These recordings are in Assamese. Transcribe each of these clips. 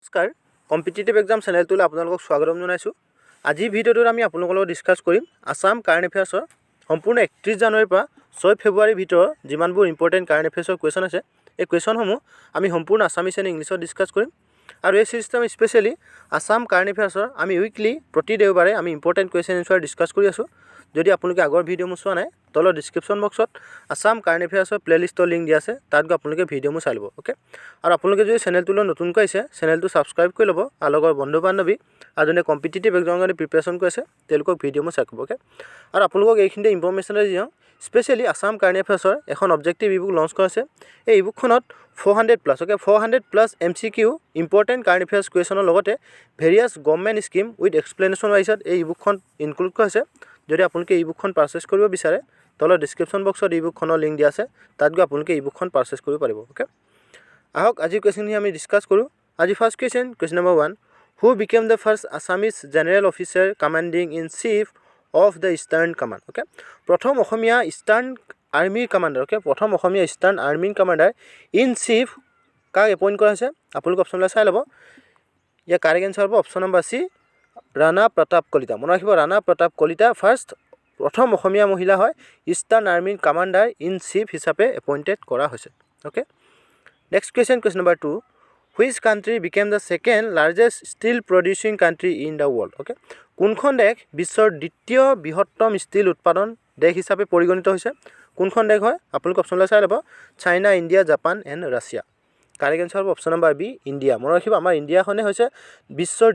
নমস্কাৰ কম্পিটিটিভ এক্সাম চেনেলটোলৈ আপোনালোকক স্বাগতম জনাইছোঁ। আজি ভিডিঅ'টোত আমি আপোনালোকৰ লগত ডিছকাছ কৰিম আসাম কাৰেণ্ট এফেয়াৰ্ছৰ সম্পূৰ্ণ 31 জানুৱাৰীৰ পৰা 6 ফেব্ৰুৱাৰীৰ ভিতৰত যিমানবোৰ ইম্পৰ্টেণ্ট কাৰেণ্ট এফেয়াৰ্ছৰ কুৱেশ্যন আছে এই কুৱেশ্যনসমূহ আমি সম্পূৰ্ণ আছামিজ এণ্ড ইংলিছত ডিছকাছ কৰিম। আৰু এই চিৰিজটো আমি স্পেচিয়েলি আসাম কাৰেণ্ট এফেয়াৰ্ছৰ আমি উইকলি প্ৰতি দেওবাৰে আমি ইম্পৰ্টেণ্ট কুৱেশ্যন এনচাৰ ডিছকাছ কৰি আছোঁ। যদি আপোনালোকে আগৰ ভিডিঅ'বোৰ চোৱা নাই তলৰ ডিছক্ৰিপশ্যন বক্সত আসাম কাৰেণ্ট এফেয়াৰ্ছৰ প্লেলিষ্টৰ লিংক দিয়া আছে, তাত গৈ আপোনালোকে ভিডিঅ'বোৰ চাই ল'ব। অ'কে, আৰু আপোনালোকে যদি চেনেলটোলৈ নতুনকৈ আহিছে চেনেলটো ছাবস্ক্ৰাইব কৰি ল'ব আৰু লগৰ বন্ধু বান্ধৱী আৰু যোনে কম্পিটিটিভ এক্সামৰ কাৰণে প্ৰিপেৰেশ্যন কৰি আছে তেওঁলোকক ভিডিঅ'বোৰ চাই ল'ব। অ'কে, আৰু আপোনালোকক এইখিনিতে ইনফৰ্মেশ্যন দি দিওঁ স্পেচিয়েলি আসাম কাৰেণ্ট এফেয়াৰ্ছৰ এখন অবজেক্টিভ ই বুক লঞ্চ কৰা আছে। এই ই বুকখনত 400+ okay 400+ MCQ important current affairs কুৱেশ্যনৰ লগতে various government scheme with explanation ৱাইজত এই ই বুকখন ইনক্লুড কৰা হৈছে। যদি আপোনালোকে ই বুকখন পাৰচেছ কৰিব বিচাৰে তলৰ ডিছক্ৰিপশ্যন বক্সত ই বুকখনৰ লিংক দিয়া আছে, তাত গৈ আপোনালোকে ই বুকখন পাৰচেছ কৰিব পাৰিব। অ'কে, আহক আজি কুৱেশ্যনখিনি আমি ডিছকাছ কৰোঁ। আজি first question number 1, who became the first Assamese general officer commanding in chief of the eastern command. Okay, প্ৰথম অসমীয়া ইষ্টাৰ্ণ আৰ্মিৰ কামাণ্ডাৰ। অ'কে, প্ৰথম অসমীয়া ইষ্টাৰ্ণ আৰ্মিৰ কামাণ্ডাৰ ইন চিফ কাক এপইণ্ট কৰা হৈছে আপোনালোকে অপশ্যনবিলাক চাই ল'ব। ইয়াৰ কাৰেক্ট এনচাৰ হ'ব option number C, Rana Pratap Kalita. মনত ৰাখিব, ৰাণা প্ৰতাপ কলিতা প্ৰথম অসমীয়া মহিলা হয় ইষ্টাৰ্ণ আৰ্মিৰ কামাণ্ডাৰ ইন চিফ হিচাপে এপইণ্টেড কৰা হৈছে। Okay, next question number 2, which country became the second largest steel producing country in the world. Okay, কোনখন দেশ বিশ্বৰ দ্বিতীয় বৃহত্তম ষ্টিল উৎপাদন দেশ হিচাপে পৰিগণিত হৈছে? কোনখন দেশ হয় আপোনালোকে অপশ্যনলৈ চাই ল'ব। China, India, Japan and Russia. Correct answer হ'ব অপশ্যন নম্বৰ বি, ইণ্ডিয়া। মনত ৰাখিব, আমাৰ ইণ্ডিয়াখনে হৈছে বিশ্বৰ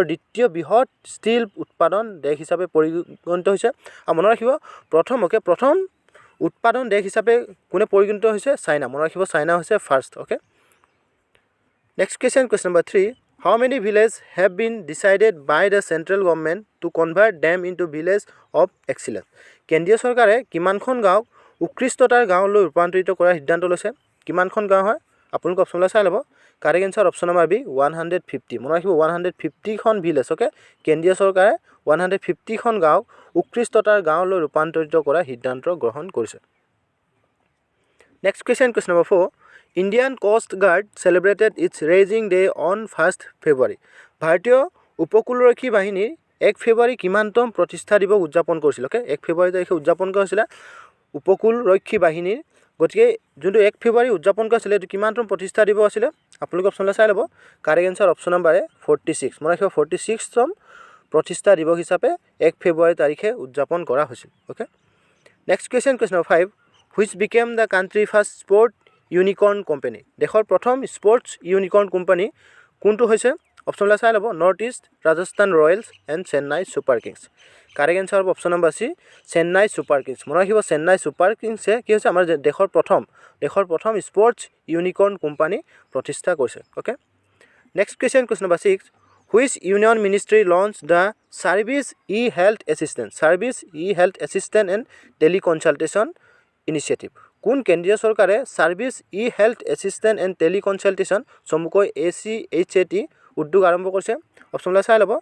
দ্বিতীয় বৃহৎ ষ্টিল উৎপাদন দেশ হিচাপে পৰিগণিত হৈছে। আৰু মনত ৰাখিব প্ৰথম উৎপাদন দেশ হিচাপে কোনে পৰিগণিত হৈছে? চাইনা। মনত ৰাখিব, চাইনা হৈছে first. Okay, next question number 3, how many village have been decided by the central government to convert them into village of excellence. কেন্দ্ৰীয় চৰকাৰে কিমানখন গাঁৱক উৎকৃষ্টতাৰ গাঁৱলৈ ৰূপান্তৰিত কৰাৰ সিদ্ধান্ত লৈছে? কিমানখন গাঁও হয় আপোনালোকে অপশ্যনলৈ চাই ল'ব। Correct answer option number B, 150। মনত ৰাখিব 150খন ভিলেজ। অ'কে, কেন্দ্ৰীয় চৰকাৰে 150খন গাঁৱক উৎকৃষ্টতাৰ গাঁৱলৈ ৰূপান্তৰিত কৰাৰ সিদ্ধান্ত গ্ৰহণ কৰিছে। Next question number 4, Indian coast guard celebrated its raising day on 1 February. ভাৰতীয় উপকূলৰক্ষী বাহিনীৰ 1 ফেব্ৰুৱাৰী কিমানতম প্ৰতিষ্ঠা দিৱস উদযাপন কৰিছিল? অ'কে, 1 ফেব্ৰুৱাৰী তাৰিখে উদযাপন কৰা হৈছিলে উপকূলৰক্ষী বাহিনীৰ। গতিকে যোনটো 1 ফেব্ৰুৱাৰী উদযাপন কৰা হৈছিলে এইটো কিমানতম প্ৰতিষ্ঠা দিৱস আছিলে আপোনালোকে অপশ্যনলৈ চাই ল'ব। Correct answer option number 46। মনত ৰাখিব 46তম প্ৰতিষ্ঠা দিৱস হিচাপে 1 ফেব্ৰুৱাৰী তাৰিখে উদযাপন কৰা হৈছিল। Okay, next question number 5, which became the country first sport unicorn company. দেশৰ প্ৰথম স্পৰ্টছ ইউনিকৰ্ণ কোম্পানী কোনটো হৈছে অপশ্যনলৈ চাই ল'ব। North East, Rajasthan Royals and Chennai Super Kings. Correct answer হ'ব option number C, Chennai Super Kings. মনত ৰাখিব চেন্নাই ছুপাৰ কিংছে কি হৈছে আমাৰ দেশৰ প্ৰথম স্পৰ্টছ ইউনিকৰ্ণ কোম্পানী প্ৰতিষ্ঠা কৰিছে। Okay, next question number 6, which union ministry launch the service e health assistant and teleconsultation initiative. কোন কেন্দ্ৰীয় চৰকাৰে service e health assistant and teleconsultation চমুকৈ SEHAT উদ্যোগ আৰম্ভ কৰিছে? অপশ্যনলৈ চাই ল'ব।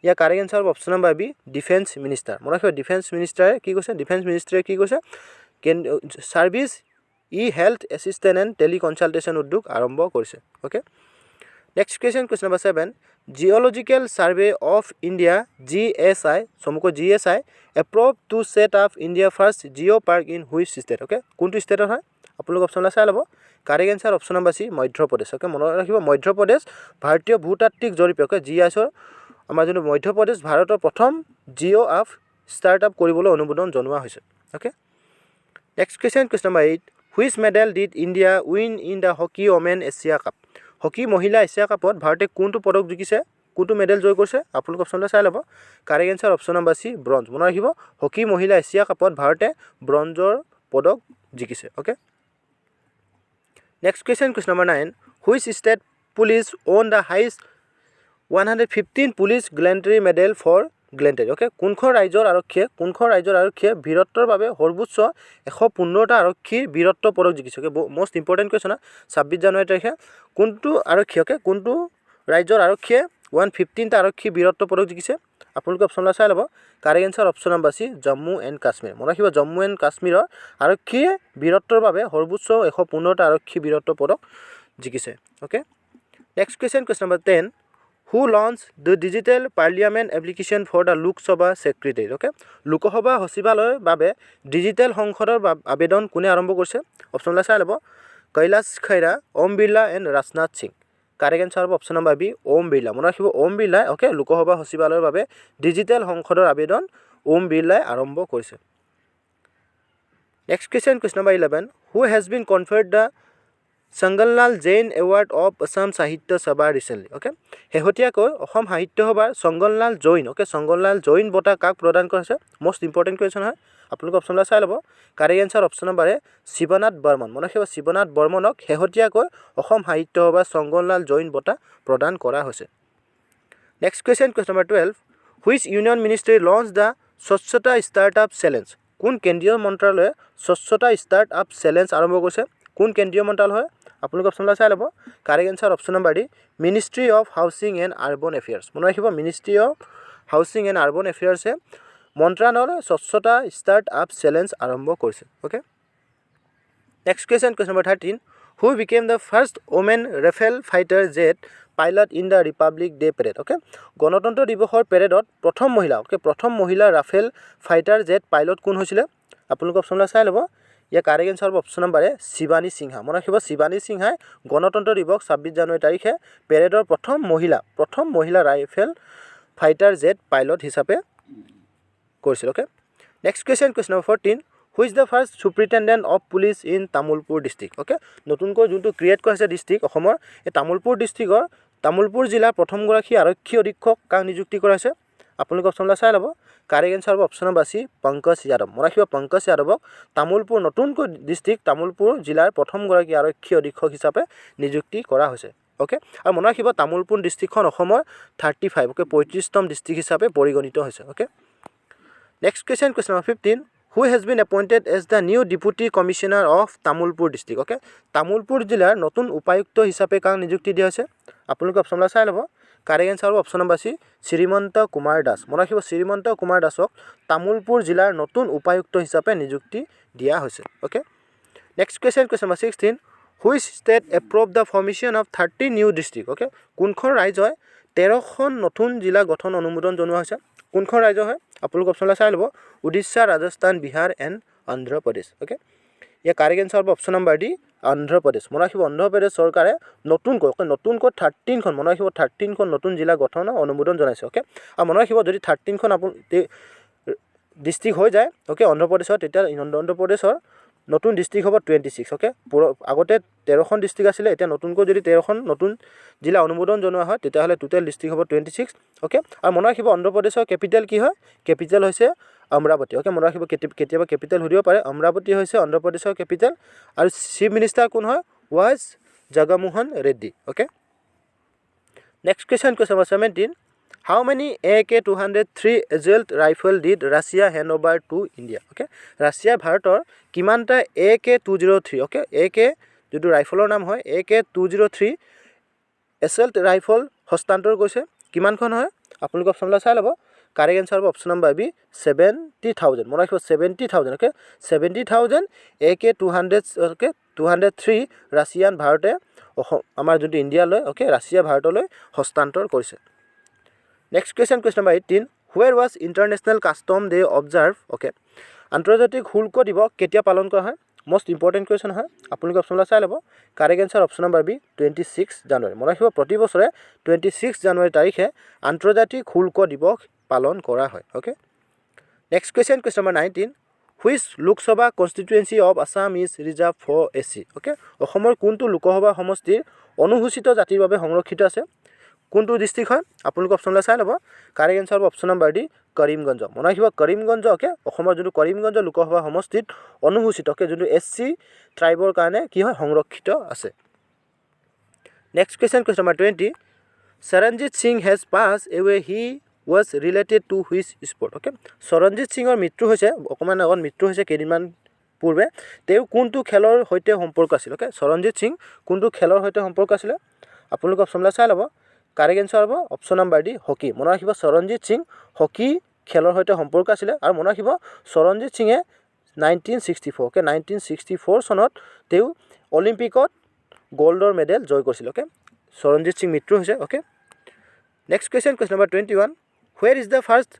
ইয়াৰ কাৰেক্ট এনচাৰ হ'ব option number B, defence minister. মনত ৰাখিব ডিফেন্স মিনিষ্টাৰে কি কৈছে service e health assistant and teleconsultation উদ্যোগ আৰম্ভ কৰিছে। Okay, next question number 7, geological survey of India GSI চমুকৈ GSI approve to set up India first geo-Park in which state. অ'কে, কোনটো ষ্টেটত হয় আপোনালোকে অপশ্যনলৈ চাই ল'ব। Correct answer option number C, Madhya Pradesh. Okay, মনত ৰাখিব মধ্যপ্ৰদেশ ভাৰতীয় ভূতাত্ত্বিক জৰীপে অ'কে GISৰ আমাৰ যোনটো মধ্যপ্ৰদেশ ভাৰতৰ প্ৰথম জিঅ' ষ্টাৰ্ট আপ কৰিবলৈ অনুমোদন জনোৱা হৈছে। Okay, next question number 8, which medal did India win in the hockey women Asia cup. Hockey মহিলা এছিয়া কাপত ভাৰতে কোনটো পদক জিকিছে, কোনটো মেডেল জয় কৰিছে আপোনালোকে অপশ্যনলৈ চাই ল'ব। Correct answer option number C, bronze. মনত ৰাখিব হকী মহিলা এছিয়া কাপত ভাৰতে ব্ৰঞ্জৰ পদক জিকিছে। Okay, next question number 9, which state police on the highest 115 police gallantry medal for gallantry. Okay, কোনখন ৰাজ্যৰ আৰক্ষীয়ে বীৰত্বৰ বাবে সৰ্বোচ্চ 115টা আৰক্ষীৰ বীৰত্ব পদক জিকিছে? অ'কে, মষ্ট ইম্পৰ্টেণ্ট কুৱেশ্যন 26 জানুৱাৰী তাৰিখে কোনটো ৰাজ্যৰ আৰক্ষীয়ে 115টা আৰক্ষী বীৰত্ব পদক জিকিছে আপোনালোকে অপশ্যনলৈ চাই ল'ব। Correct answer option number C, Jammu and Kashmir. মনত ৰাখিব জম্মু এণ্ড কাশ্মীৰৰ আৰক্ষীয়ে বীৰত্বৰ বাবে সৰ্বোচ্চ 115টা আৰক্ষী বীৰত্ব পদক জিকিছে। Okay, Next question number 10. Who launched the digital parliament application for the Lok Sabha secretary? Okay. Lok Sabha সচিবালয়ৰ বাবে ডিজিটেল সংসদৰ আবেদন কোনে আৰম্ভ কৰিছে? অপশ্যনবিলাক চাই ল'ব। Kailash Khaira, Om Birla and Rajnath Singh. Correct answer হ'ব option number B, Om Birla. মনত ৰাখিব ওম বিৰলাই অ'কে লোকসভা সচিবালয়ৰ বাবে ডিজিটেল সংসদৰ আবেদন ওম বিৰলাই আৰম্ভ কৰিছে। Next question number 11. Who has been conferred the Sangalal Jain Award of Assam Sahitya Sabha recently? Okay. শেহতীয়াকৈ অসম সাহিত্য সভাৰ সংগললাল জৈন সংগললাল জৈন বঁটা কাক প্ৰদান কৰিছে? মোষ্ট ইম্পৰ্টেণ্ট কুৱেশ্যন হয়। আপোনালোকে অপশ্যনবিলাক চাই ল'ব। কাৰেক্ট এনসাৰ অপশ্যন নম্বৰ এ শিৱনাথ বৰ্মন। মনত ৰাখিব শিৱনাথ বৰ্মনক শেহতীয়াকৈ অসম সাহিত্য সভাৰ সংগললাল জৈন বঁটা প্ৰদান কৰা হৈছে। Next question number 12. Which union ministry launched the স্বচ্ছতা ষ্টাৰ্টআপ চেলেঞ্জ? কোন কেন্দ্ৰীয় মন্ত্ৰালয়ে স্বচ্ছতা ষ্টাৰ্টআপ চেলেঞ্জ আৰম্ভ কৰিছে? কোন কেন্দ্ৰীয় মন্ত্ৰালয় হয়? আপোনালোকে অপশ্যনবিলাক চাই ল'ব। Correct answer option number D ministry of housing and urban affairs. মনত ৰাখিব ministry of housing and urban এফেয়াৰ্ছে মন্ত্ৰালয়ৰ স্বচ্ছতা ষ্টাৰ্টআপ চেলেঞ্জ আৰম্ভ কৰিছে। Okay. Next question number 13. Who became the first woman Rafale fighter jet pilot in the Republic Day parade? Okay. গণতন্ত্ৰ দিৱসৰ পেৰেডত প্ৰথম মহিলা প্ৰথম মহিলা ৰাফেল ফাইটাৰ জেট পাইলট কোন হৈছিলে? আপোনালোকে অপশ্যনবিলাক চাই ল'ব। ইয়াৰ কাৰেক্ট এনসাৰ হ'ব অপশ্যন নম্বৰ এ শিৱানী সিংহা। মনত ৰাখিব শিৱানী সিংহাই গণতন্ত্ৰ দিৱস 26 জানুৱাৰী তাৰিখে পেৰেডৰ প্ৰথম মহিলা ৰাইফেল ফাইটাৰ জেট পাইলট হিচাপে কৰিছিল। Okay. Next question number 14. Who is the first superintendent of police in Tamulpur district? Okay. নতুনকৈ যোনটো ক্ৰিয়েট কৰা হৈছে ডিষ্ট্ৰিক্ট অসমৰ এই তামুলপুৰ ডিষ্ট্ৰিক্টৰ তামুলপুৰ জিলাৰ প্ৰথমগৰাকী আৰক্ষী অধীক্ষক কাক নিযুক্তি কৰা হৈছে? আপোনালোকে অপশ্যনবিলাক চাই ল'ব। কাৰেক্ট এনসাৰ হ'ব option number C Pankaj Yadav. মনত ৰাখিব পংকজ যাদৱক তামুলপুৰ নতুনকৈ ডিষ্ট্ৰিক্ট তামুলপুৰ জিলাৰ প্ৰথমগৰাকী আৰক্ষী অধীক্ষক হিচাপে নিযুক্তি কৰা হৈছে। অ'কে। আৰু মনত ৰাখিব তামুলপুৰ ডিষ্ট্ৰিক্টখন অসমৰ 35 35তম ডিষ্ট্ৰিক্ট হিচাপে পৰিগণিত হৈছে। Okay. Next question number 15. Who has been appointed as the new deputy commissioner of Tamulpur district? Okay. Tamulpur জিলাৰ নতুন উপায়ুক্ত হিচাপে কাক নিযুক্তি দিয়া হৈছে? আপোনালোকে অপশ্যনবিলাক চাই ল'ব। কাৰেক্ট এনসাৰ হ'ব option number C Srimanta Kumar Das. মনত ৰাখিব শ্ৰীমন্ত কুমাৰ দাসক তামুলপুৰ জিলাৰ নতুন উপায়ুক্ত হিচাপে নিযুক্তি দিয়া হৈছে। Okay. Next question number 16. Which state approved the formation of 30 new district? Okay. কোনখন ৰাজ্যই 13খন নতুন জিলা গঠন অনুমোদন জনোৱা হৈছে? কোনখন ৰাজ্য হয়? আপোনালোকে অপশ্যনবিলাক চাই ল'ব। Orissa, Rajasthan, Bihar and Andhra Pradesh. Okay. Year correct answer হ'ব অপশ্যন নম্বৰ ডি অন্ধ্ৰপ্ৰদেশ। মনত ৰাখিব অন্ধ্ৰপ্ৰদেশ চৰকাৰে নতুনকৈ 13খন মনত ৰাখিব 13খন নতুন জিলা গঠনৰ অনুমোদন জনাইছে। অ'কে। আৰু মনত ৰাখিব যদি 13খন ডিষ্ট্ৰিক্ট হৈ যায় অ'কে অন্ধ্ৰপ্ৰদেশৰ তেতিয়া অন্ধ্ৰপ্ৰদেশৰ নতুন ডিষ্ট্ৰিক্ট হ'ব 26। অ'কে। আগতে 13খন ডিষ্ট্ৰিক্ট আছিলে এতিয়া নতুনকৈ যদি 13খন নতুন জিলা অনুমোদন জনোৱা হয় তেতিয়াহ'লে টোটেল ডিষ্ট্ৰিক্ট হ'ব 26। অ'কে। আৰু মনত ৰাখিব অন্ধ্ৰপ্ৰদেশৰ কেপিটেল কি হয়? কেপিটেল হৈছে অমৰাৱতী। অ'কে। মনত ৰাখিব কেতিয়াবা কেপিটেল সুধিব পাৰে। অমৰাৱতী হৈছে অন্ধ্ৰপ্ৰদেশৰ কেপিটেল আৰু চিফ মিনিষ্টাৰ কোন হয়? Was Jagmohan Reddy. Okay. Next question number 17. How many AK-203 assault rifle did Russia hand over to India? Okay. Russia ভাৰতৰ কিমানটা AK-203 অ'কে AK যোনটো ৰাইফলৰ নাম হয় AK-203 assault ৰাইফল হস্তান্তৰ কৰিছে? কিমানখন হয়? আপোনালোকে অপশ্যনবিলাক চাই ল'ব। কাৰেক্ট এনসাৰ হ'ব অপশ্যন নম্বৰ বি 70,000। মনত ৰাখিব 70,000। অ'কে। 70,000 AK-203 ৰাছিয়ান ভাৰতে আমাৰ যোনটো ইণ্ডিয়ালৈ অ'কে ৰাছিয়া ভাৰতলৈ হস্তান্তৰ কৰিছে। Next question number 18. Where was International Custom Day observed? Okay. আন্তৰ্জাতিক শুল্ক দিৱস কেতিয়া পালন কৰা হয়? মোষ্ট ইম্পৰ্টেণ্ট কুৱেশ্যন হয়। আপোনালোকে অপশ্যনবিলাক চাই ল'ব। Correct answer option number B 26 January. মনত ৰাখিব প্ৰতি বছৰে 26 জানুৱাৰী তাৰিখে আন্তৰ্জাতিক শুল্ক দিৱস পালন কৰা হয়। Okay. Next question number 19. Which Lok Sabha constituency of Assam is reserved for SC? Okay. অসমৰ কোনটো লোকসভা সমষ্টিৰ অনুসূচিত জাতিৰ বাবে সংৰক্ষিত আছে? কোনটো ডিষ্ট্ৰিক্ট হয়? আপোনালোকে অপশ্যনবিলাক চাই ল'ব। কাৰেক্ট এনসাৰ হ'ব অপশ্যন নম্বৰ ডি কৰিমগঞ্জ। মনত ৰাখিব কৰিমগঞ্জ অ'কে অসমৰ যোনটো কৰিমগঞ্জ লোকসভা সমষ্টিত অনুসূচিত অ'কে যোনটো SC ট্ৰাইবৰ কাৰণে কি হয় সংৰক্ষিত আছে। Next question number 20. Charanjit Singh has passed away. He was related to which sport? Okay. চৰঞ্জিত সিঙৰ মৃত্যু হৈছে অকণমান আগত মৃত্যু হৈছে কেইদিনমান পূৰ্বে। তেওঁ কোনটো খেলৰ সৈতে সম্পৰ্ক আছিল? অ'কে। চৰঞ্জিত সিং কোনটো খেলৰ সৈতে সম্পৰ্ক আছিলে? আপোনালোকে অপশ্যনবিলাক চাই ল'ব। কাৰেক্ট এনসাৰ হ'ব অপশ্যন নম্বৰ ডি হকী। মনত ৰাখিব চৰঞ্জিত সিং হকী খেলৰ সৈতে সম্পৰ্ক আছিলে। আৰু মনত ৰাখিব চৰঞ্জিত সিঙে 1964 অ'কে 1964 চনত তেওঁ অলিম্পিকত গ'ল্ডৰ মেডেল জয় কৰিছিল। অ'কে। চৰণজিৎ সিং মৃত্যু হৈছে okay next question number 21 where is the first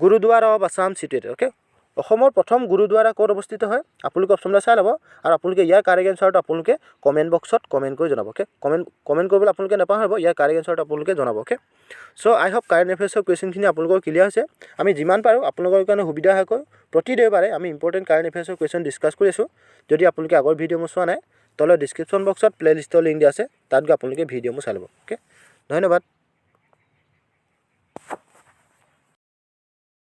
gurdwara of Assam situated okay অসমৰ প্ৰথম গুৰুদ্বাৰা ক'ত অৱস্থিত হয় আপোনালোকে অপশ্যনবিলাক চাই ল'ব আৰু আপোনালোকে ইয়াৰ কাৰেক্ট এনচাৰটো আপোনালোকে কমেণ্ট বক্সত কমেণ্ট কৰি জনাব অ'কে কমেণ্ট কৰিবলৈ আপোনালোকে নাপাহৰিব ইয়াৰ কাৰেক্ট এনচাৰটো আপোনালোকে জনাব অ'কে চ' আই হোপ কাৰেণ্ট এফেয়াৰ্ছৰ কুৱেশ্যনখিনি আপোনালোকৰ ক্লিয়াৰ হৈছে আমি যিমান পাৰোঁ আপোনালোকৰ কাৰণে সুবিধা হোৱাকৈ প্ৰতি দেওবাৰে আমি ইম্পৰ্টেণ্ট কাৰেণ্ট এফেয়াৰ্ছৰ কুৱেশ্যন ডিছকাছ কৰি আছোঁ যদি আপোনালোকে আগৰ ভিডিঅ' মোৰ চোৱা নাই তলৰ ডিছক্ৰিপশ্যন বক্সত প্লে'লিষ্টৰ লিংক দিয়া আছে তাত গৈ আপোনালোকে ভিডিঅ' মোৰ চাই ল'ব অ'কে ধন্যবাদ